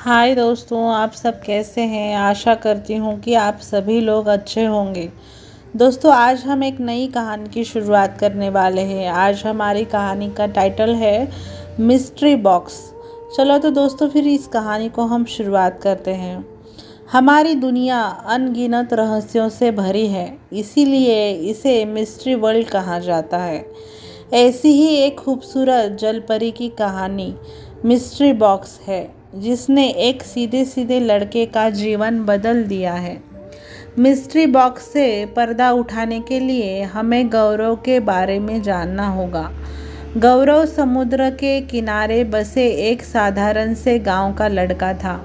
हाय दोस्तों, आप सब कैसे हैं। आशा करती हूँ कि आप सभी लोग अच्छे होंगे। दोस्तों, आज हम एक नई कहानी की शुरुआत करने वाले हैं। आज हमारी कहानी का टाइटल है मिस्ट्री बॉक्स। चलो तो दोस्तों, फिर इस कहानी को हम शुरुआत करते हैं। हमारी दुनिया अनगिनत रहस्यों से भरी है, इसीलिए इसे मिस्ट्री वर्ल्ड कहा जाता है। ऐसी ही एक खूबसूरत जलपरी की कहानी मिस्ट्री बॉक्स है, जिसने एक सीधे सीधे लड़के का जीवन बदल दिया है। मिस्ट्री बॉक्स से पर्दा उठाने के लिए हमें गौरव के बारे में जानना होगा। गौरव समुद्र के किनारे बसे एक साधारण से गांव का लड़का था।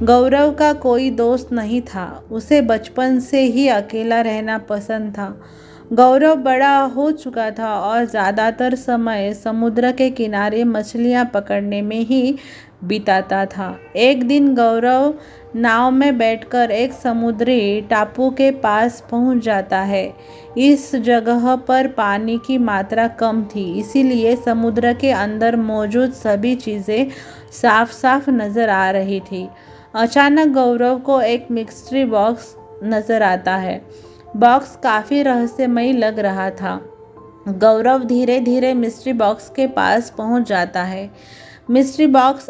गौरव का कोई दोस्त नहीं था। उसे बचपन से ही अकेला रहना पसंद था। गौरव बड़ा हो चुका था और ज़्यादातर समय समुद्र के किनारे मछलियाँ पकड़ने में ही बिताता था। एक दिन गौरव नाव में बैठकर एक समुद्री टापू के पास पहुंच जाता है। इस जगह पर पानी की मात्रा कम थी, इसीलिए समुद्र के अंदर मौजूद सभी चीज़ें साफ साफ नज़र आ रही थी। अचानक गौरव को एक मिस्ट्री बॉक्स नज़र आता है। बॉक्स काफ़ी रहस्यमयी लग रहा था। गौरव धीरे धीरे मिस्ट्री बॉक्स के पास पहुंच जाता है। मिस्ट्री बॉक्स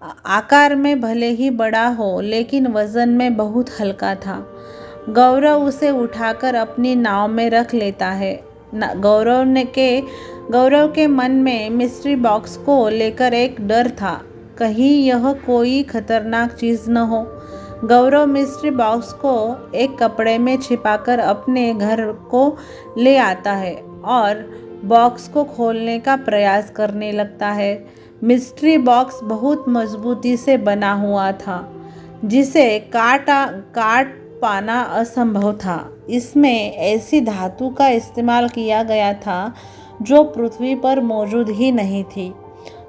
आकार में भले ही बड़ा हो, लेकिन वज़न में बहुत हल्का था। गौरव उसे उठाकर अपनी नाव में रख लेता है। गौरव के मन में मिस्ट्री बॉक्स को लेकर एक डर था, कहीं यह कोई खतरनाक चीज़ न हो। गौरव मिस्ट्री बॉक्स को एक कपड़े में छिपाकर अपने घर को ले आता है और बॉक्स को खोलने का प्रयास करने लगता है। मिस्ट्री बॉक्स बहुत मजबूती से बना हुआ था, जिसे काट पाना असंभव था। इसमें ऐसी धातु का इस्तेमाल किया गया था जो पृथ्वी पर मौजूद ही नहीं थी।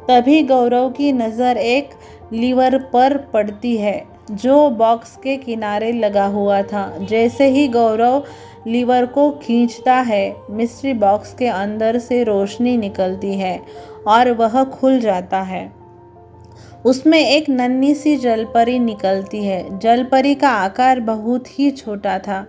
तभी गौरव की नज़र एक लीवर पर पड़ती है, जो बॉक्स के किनारे लगा हुआ था। जैसे ही गौरव लीवर को खींचता है, मिस्ट्री बॉक्स के अंदर से रोशनी निकलती है और वह खुल जाता है। उसमें एक नन्ही सी जलपरी निकलती है। जलपरी का आकार बहुत ही छोटा था।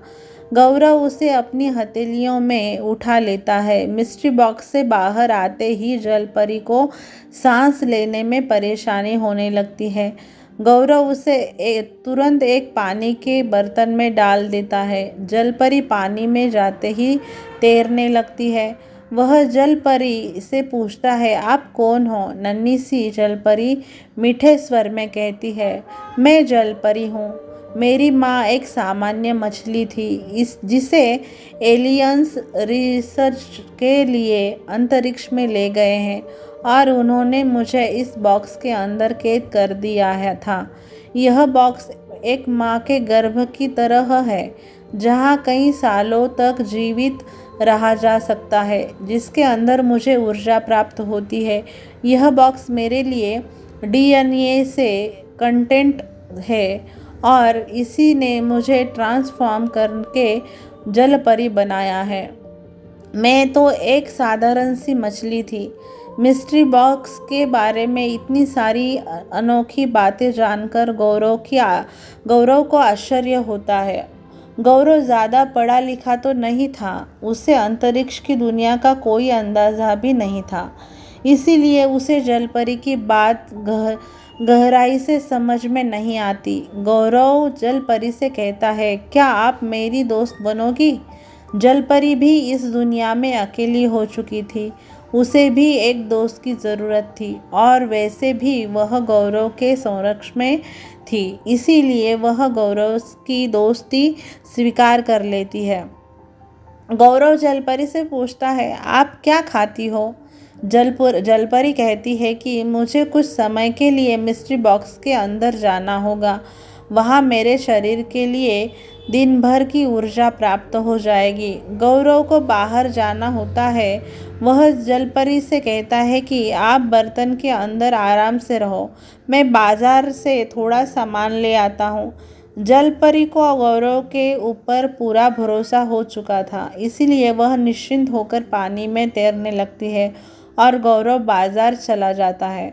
गौरव उसे अपनी हथेलियों में उठा लेता है। मिस्ट्री बॉक्स से बाहर आते ही जलपरी को सांस लेने में परेशानी होने लगती है। गौरव उसे तुरंत एक पानी के बर्तन में डाल देता है। जलपरी पानी में जाते ही तैरने लगती है। वह जलपरी से पूछता है, आप कौन हो? नन्ही सी जलपरी मीठे स्वर में कहती है, मैं जलपरी हूँ। मेरी माँ एक सामान्य मछली थी, जिसे एलियंस रिसर्च के लिए अंतरिक्ष में ले गए हैं और उन्होंने मुझे इस बॉक्स के अंदर कैद कर दिया था। यह बॉक्स एक माँ के गर्भ की तरह है, जहाँ कई सालों तक जीवित रहा जा सकता है, जिसके अंदर मुझे ऊर्जा प्राप्त होती है। यह बॉक्स मेरे लिए डीएनए से कंटेंट है और इसी ने मुझे ट्रांसफॉर्म करके जलपरी बनाया है। मैं तो एक साधारण सी मछली थी। मिस्ट्री बॉक्स के बारे में इतनी सारी अनोखी बातें जानकर गौरव को आश्चर्य होता है। गौरव ज़्यादा पढ़ा लिखा तो नहीं था। उसे अंतरिक्ष की दुनिया का कोई अंदाज़ा भी नहीं था, इसीलिए उसे जलपरी की बात गहराई से समझ में नहीं आती। गौरव जलपरी से कहता है, क्या आप मेरी दोस्त बनोगी? जलपरी भी इस दुनिया में अकेली हो चुकी थी। उसे भी एक दोस्त की ज़रूरत थी और वैसे भी वह गौरव के संरक्षण में थी, इसीलिए वह गौरव की दोस्ती स्वीकार कर लेती है। गौरव जलपरी से पूछता है, आप क्या खाती हो? जलपरी कहती है कि मुझे कुछ समय के लिए मिस्ट्री बॉक्स के अंदर जाना होगा। वहाँ मेरे शरीर के लिए दिन भर की ऊर्जा प्राप्त हो जाएगी। गौरव को बाहर जाना होता है। वह जलपरी से कहता है कि आप बर्तन के अंदर आराम से रहो, मैं बाजार से थोड़ा सामान ले आता हूँ। जलपरी को गौरव के ऊपर पूरा भरोसा हो चुका था, इसीलिए वह निश्चिंत होकर पानी में तैरने लगती है और गौरव बाजार चला जाता है।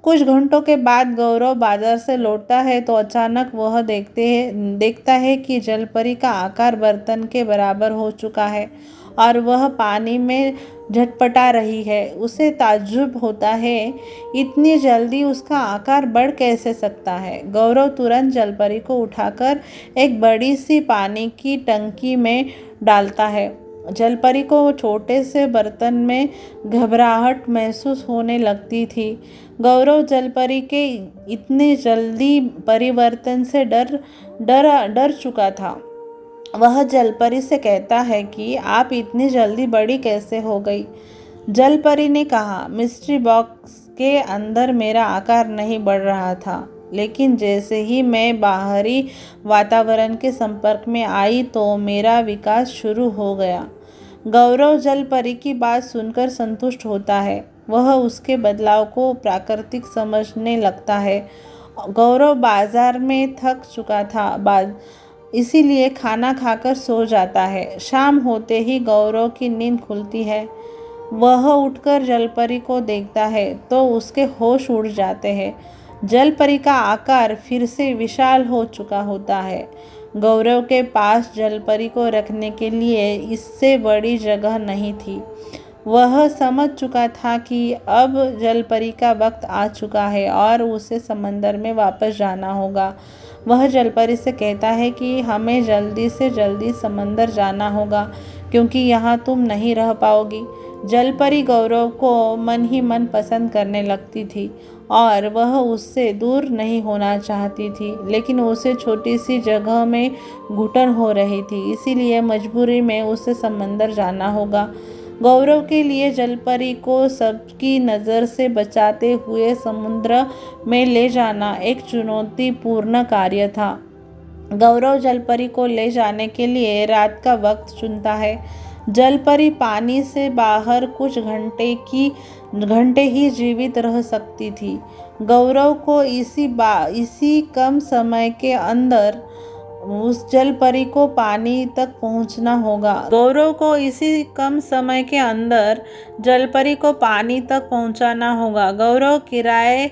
कुछ घंटों के बाद गौरव बाजार से लौटता है तो अचानक वह देखता है कि जलपरी का आकार बर्तन के बराबर हो चुका है और वह पानी में झटपटा रही है। उसे ताज्जुब होता है, इतनी जल्दी उसका आकार बढ़ कैसे सकता है। गौरव तुरंत जलपरी को उठाकर एक बड़ी सी पानी की टंकी में डालता है। जलपरी को छोटे से बर्तन में घबराहट महसूस होने लगती थी। गौरव जलपरी के इतने जल्दी परिवर्तन से डर चुका था। वह जलपरी से कहता है कि आप इतनी जल्दी बड़ी कैसे हो गई। जलपरी ने कहा, मिस्ट्री बॉक्स के अंदर मेरा आकार नहीं बढ़ रहा था, लेकिन जैसे ही मैं बाहरी वातावरण के संपर्क में आई तो मेरा विकास शुरू हो गया। गौरव जलपरी की बात सुनकर संतुष्ट होता है। वह उसके बदलाव को प्राकृतिक समझने लगता है। गौरव बाजार में थक चुका था, इसीलिए खाना खाकर सो जाता है। शाम होते ही गौरव की नींद खुलती है। वह उठकर जलपरी को देखता है तो उसके होश उड़ जाते हैं। जलपरी का आकार फिर से विशाल हो चुका होता है। गौरव के पास जलपरी को रखने के लिए इससे बड़ी जगह नहीं थी। वह समझ चुका था कि अब जलपरी का वक्त आ चुका है और उसे समंदर में वापस जाना होगा। वह जलपरी से कहता है कि हमें जल्दी से जल्दी समंदर जाना होगा, क्योंकि यहाँ तुम नहीं रह पाओगी। जलपरी गौरव को मन ही मन पसंद करने लगती थी और वह उससे दूर नहीं होना चाहती थी, लेकिन उसे छोटी सी जगह में घुटन हो रही थी, इसीलिए मजबूरी में उसे समंदर जाना होगा। गौरव के लिए जलपरी को सबकी नज़र से बचाते हुए समुद्र में ले जाना एक चुनौतीपूर्ण कार्य था। गौरव जलपरी को ले जाने के लिए रात का वक्त चुनता है। जलपरी पानी से बाहर कुछ घंटे ही जीवित रह सकती थी। गौरव को इसी कम समय के अंदर उस जलपरी को पानी तक पहुंचना होगा। गौरव को इसी कम समय के अंदर जलपरी को पानी तक पहुंचाना होगा। गौरव किराए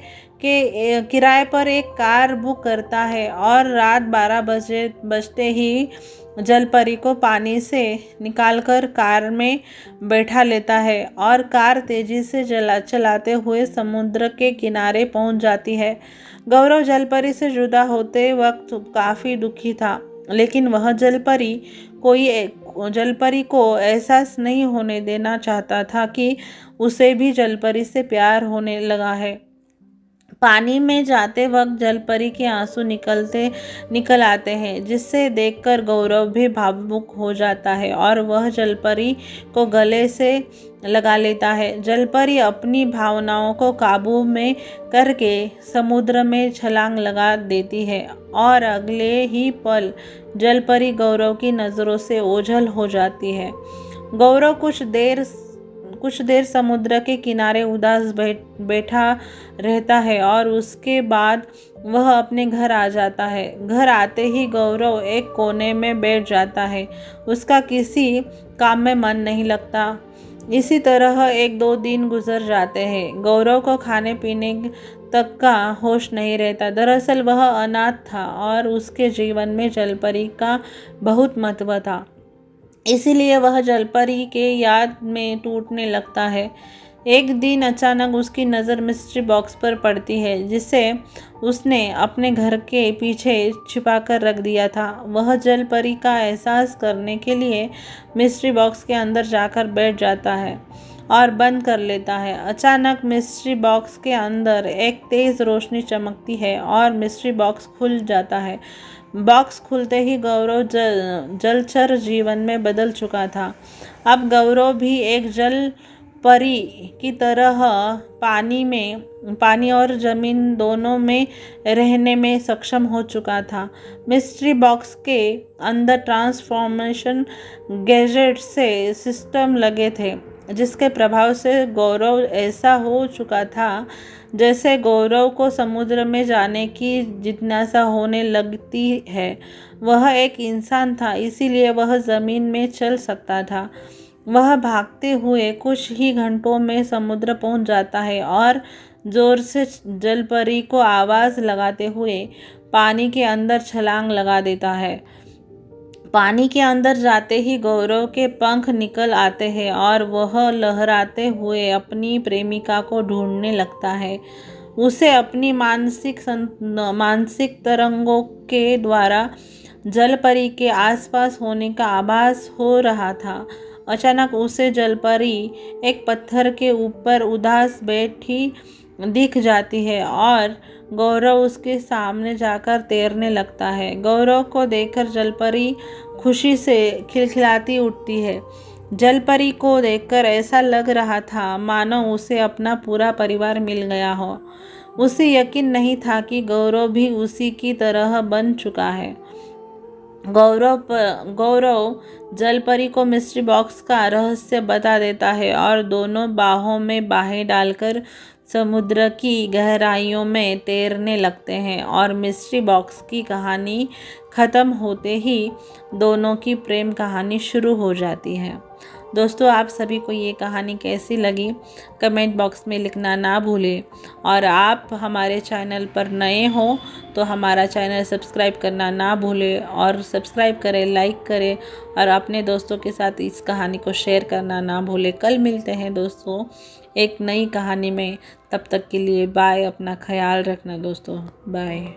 पर एक कार बुक करता है और रात 12 बजते ही जलपरी को पानी से निकालकर कार में बैठा लेता है और कार तेजी से चलाते हुए समुद्र के किनारे पहुंच जाती है। गौरव जलपरी से जुदा होते वक्त काफ़ी दुखी था, लेकिन वह जलपरी को एहसास नहीं होने देना चाहता था कि उसे भी जलपरी से प्यार होने लगा है। पानी में जाते वक्त जलपरी के आंसू निकल आते हैं, जिससे देखकर गौरव भी भावुक हो जाता है और वह जलपरी को गले से लगा लेता है। जलपरी अपनी भावनाओं को काबू में करके समुद्र में छलांग लगा देती है और अगले ही पल जलपरी गौरव की नज़रों से ओझल हो जाती है। गौरव कुछ देर समुद्र के किनारे उदास बैठा रहता है और उसके बाद वह अपने घर आ जाता है। घर आते ही गौरव एक कोने में बैठ जाता है। उसका किसी काम में मन नहीं लगता। इसी तरह 1-2 दिन गुजर जाते हैं। गौरव को खाने पीने तक का होश नहीं रहता। दरअसल वह अनाथ था और उसके जीवन में जलपरी का बहुत महत्व था, इसीलिए वह जलपरी के याद में टूटने लगता है। एक दिन अचानक उसकी नज़र मिस्ट्री बॉक्स पर पड़ती है, जिसे उसने अपने घर के पीछे छिपा कर रख दिया था। वह जलपरी का एहसास करने के लिए मिस्ट्री बॉक्स के अंदर जाकर बैठ जाता है और बंद कर लेता है। अचानक मिस्ट्री बॉक्स के अंदर एक तेज़ रोशनी चमकती है और मिस्ट्री बॉक्स खुल जाता है। बॉक्स खुलते ही गौरव जलचर जीवन में बदल चुका था। अब गौरव भी एक जल परी की तरह पानी और ज़मीन दोनों में रहने में सक्षम हो चुका था। मिस्ट्री बॉक्स के अंदर ट्रांसफॉर्मेशन गैजेट से सिस्टम लगे थे, जिसके प्रभाव से गौरव ऐसा हो चुका था जैसे गौरव को समुद्र में जाने की जिज्ञासा होने लगती है। वह एक इंसान था, इसीलिए वह ज़मीन में चल सकता था। वह भागते हुए कुछ ही घंटों में समुद्र पहुंच जाता है और जोर से जलपरी को आवाज़ लगाते हुए पानी के अंदर छलांग लगा देता है। पानी के अंदर जाते ही गौरव के पंख निकल आते हैं और वह लहराते हुए अपनी प्रेमिका को ढूंढने लगता है। उसे अपनी मानसिक तरंगों के द्वारा जलपरी के आसपास होने का आभास हो रहा था। अचानक उसे जलपरी एक पत्थर के ऊपर उदास बैठी दिख जाती है और गौरव उसके सामने जाकर तैरने लगता है। गौरव को देखकर जलपरी खुशी से खिलखिलाती उठती है। जलपरी को देखकर ऐसा लग रहा था मानो उसे अपना पूरा परिवार मिल गया हो। उसे यकीन नहीं था कि गौरव भी उसी की तरह बन चुका है। गौरव जलपरी को मिस्ट्री बॉक्स का रहस्य बता देता है और दोनों बाहों में बाहें डालकर समुद्र की गहराइयों में तैरने लगते हैं और मिस्ट्री बॉक्स की कहानी ख़त्म होते ही दोनों की प्रेम कहानी शुरू हो जाती है। दोस्तों, आप सभी को ये कहानी कैसी लगी कमेंट बॉक्स में लिखना ना भूलें और आप हमारे चैनल पर नए हो तो हमारा चैनल सब्सक्राइब करना ना भूलें और सब्सक्राइब करें, लाइक करें और अपने दोस्तों के साथ इस कहानी को शेयर करना ना भूलें। कल मिलते हैं दोस्तों एक नई कहानी में। तब तक के लिए बाय। अपना ख्याल रखना दोस्तों। बाय।